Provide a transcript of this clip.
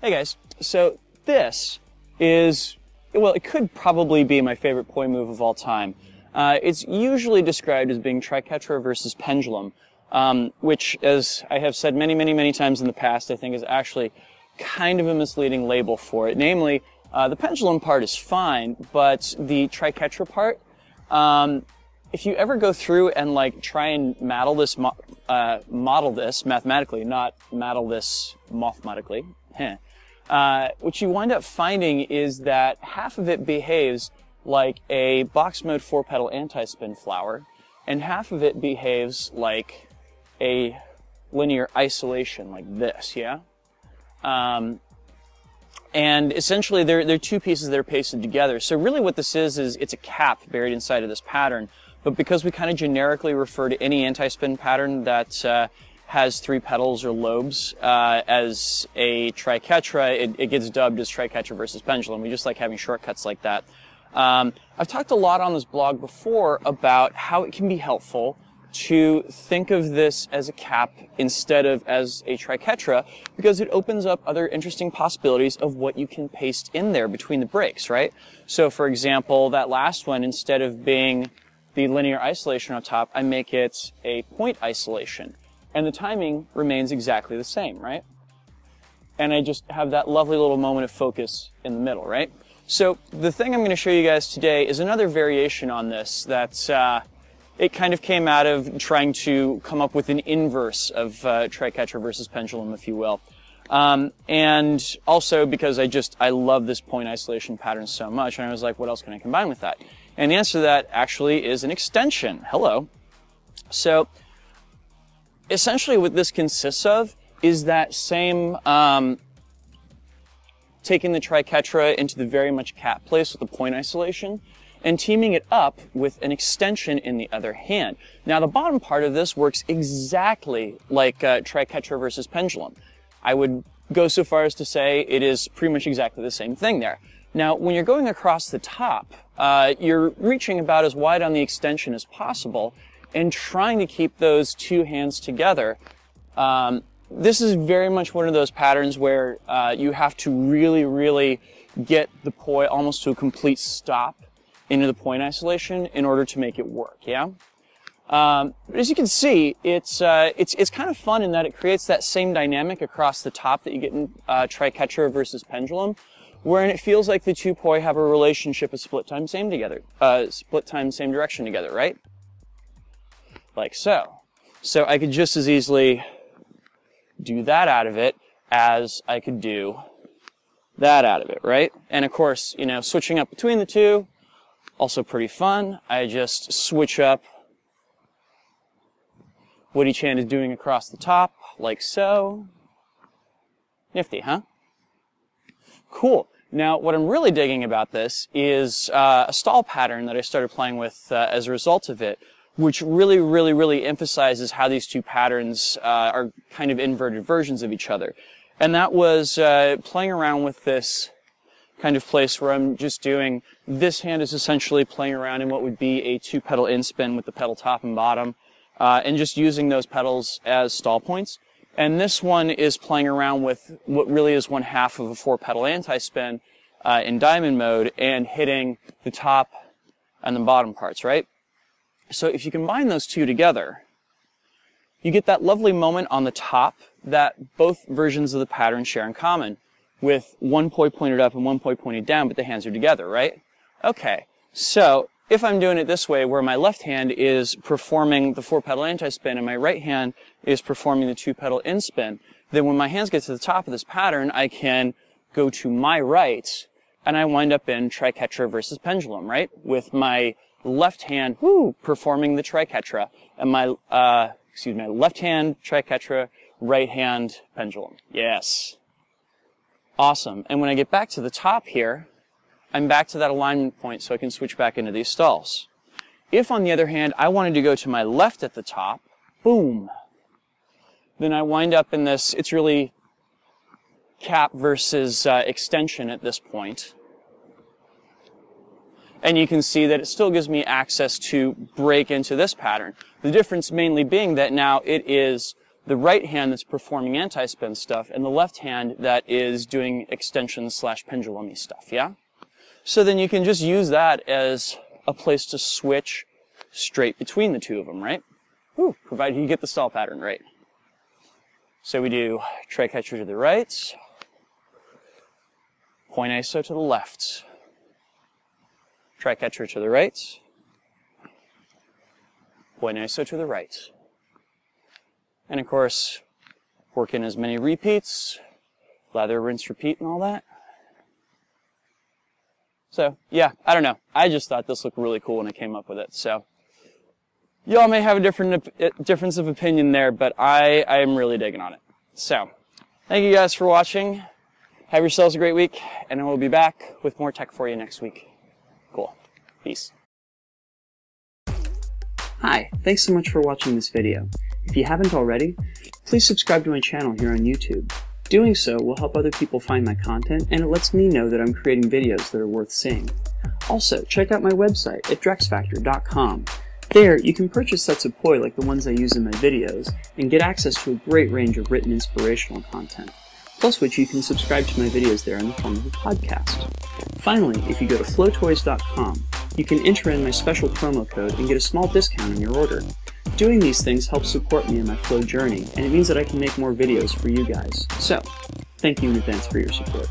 Hey guys, so this is, well, it could probably be my favorite poi move of all time. It's usually described as being Triquetra versus pendulum, which, as I have said many times in the past, I think is actually kind of a misleading label for it. Namely, the pendulum part is fine, but the Triquetra part, if you ever go through and like try and model this mathematically, not model this mathematically, what you wind up finding is that half of it behaves like a box mode 4-petal anti-spin flower, and half of it behaves like a linear isolation like this, yeah? And essentially they're two pieces that are pasted together. So really what this is it's a cap buried inside of this pattern, but because we kind of generically refer to any anti-spin pattern that has 3 petals or lobes as a Triquetra, it gets dubbed as Triquetra versus pendulum. We just like having shortcuts like that. I've talked a lot on this blog before about how it can be helpful to think of this as a cap instead of as a Triquetra, because it opens up other interesting possibilities of what you can paste in there between the breaks, right? So for example, that last one, instead of being the linear isolation on top, I make it a point isolation. And the timing remains exactly the same, right? And I just have that lovely little moment of focus in the middle, right? So the thing I'm going to show you guys today is another variation on this that's it kind of came out of trying to come up with an inverse of Triquetra versus pendulum, if you will. And also because I love this point isolation pattern so much, and I was like, what else can I combine with that? And the answer to that actually is an extension. Hello. So essentially what this consists of is that same taking the Triquetra into the very much cap place with the point isolation and teaming it up with an extension in the other hand. Now the bottom part of this works exactly like Triquetra versus pendulum. I would go so far as to say it is pretty much exactly the same thing there. Now when you're going across the top, you're reaching about as wide on the extension as possible and trying to keep those two hands together. This is very much one of those patterns where you have to really get the poi almost to a complete stop into the point isolation in order to make it work, yeah? But as you can see, it's kind of fun in that it creates that same dynamic across the top that you get in Triquetra versus pendulum, wherein it feels like the two poi have a relationship of split time same together, split time same direction together, right? Like so. So I could just as easily do that out of it as I could do that out of it, right? And of course, you know, switching up between the two, also pretty fun. I just switch up what each hand is doing across the top, like so. Nifty, huh? Cool. Now, what I'm really digging about this is a stall pattern that I started playing with as a result of it, which really emphasizes how these two patterns are kind of inverted versions of each other. And that was playing around with this kind of place where I'm just doing, this hand is essentially playing around in what would be a 2-petal in-spin with the pedal top and bottom, and just using those pedals as stall points. And this one is playing around with what really is 1/2 of a 4-petal anti-spin in diamond mode and hitting the top and the bottom parts, right? So if you combine those two together, you get that lovely moment on the top that both versions of the pattern share in common, with one poi pointed up and one poi pointed down, but the hands are together, right? Okay, so if I'm doing it this way, where my left hand is performing the 4-petal anti-spin and my right hand is performing the 2-petal in-spin, then when my hands get to the top of this pattern, I can go to my right, and I wind up in Triquetra versus pendulum, right? With my left hand, performing the Triquetra, and my, left hand Triquetra, right hand pendulum. Yes. Awesome. And when I get back to the top here, I'm back to that alignment point so I can switch back into these stalls. If, on the other hand, I wanted to go to my left at the top, boom, then I wind up in this, it's really cap versus extension at this point. And you can see that it still gives me access to break into this pattern. The difference mainly being that now it is the right hand that's performing anti-spin stuff, and the left hand that is doing extensions / pendulum-y stuff, yeah? So then you can just use that as a place to switch straight between the two of them, right? Whew, provided you get the stall pattern right. So we do Triquetra to the right, point iso to the left, Triquetra to the right, point iso to the right. And of course, work in as many repeats, lather, rinse, repeat, and all that. So, yeah, I don't know. I just thought this looked really cool when I came up with it. So, y'all may have a difference of opinion there, but I am really digging on it. So, thank you guys for watching. Have yourselves a great week, and we'll be back with more tech for you next week. Cool. Peace. Hi, thanks so much for watching this video. If you haven't already, please subscribe to my channel here on YouTube. Doing so will help other people find my content, and it lets me know that I'm creating videos that are worth seeing. Also, check out my website at drexfactor.com. There, you can purchase sets of poi like the ones I use in my videos, and get access to a great range of written inspirational content, plus which you can subscribe to my videos there in the form of a podcast. Finally, if you go to flowtoys.com, you can enter in my special promo code and get a small discount on your order. Doing these things helps support me in my flow journey, and it means that I can make more videos for you guys. So, thank you in advance for your support.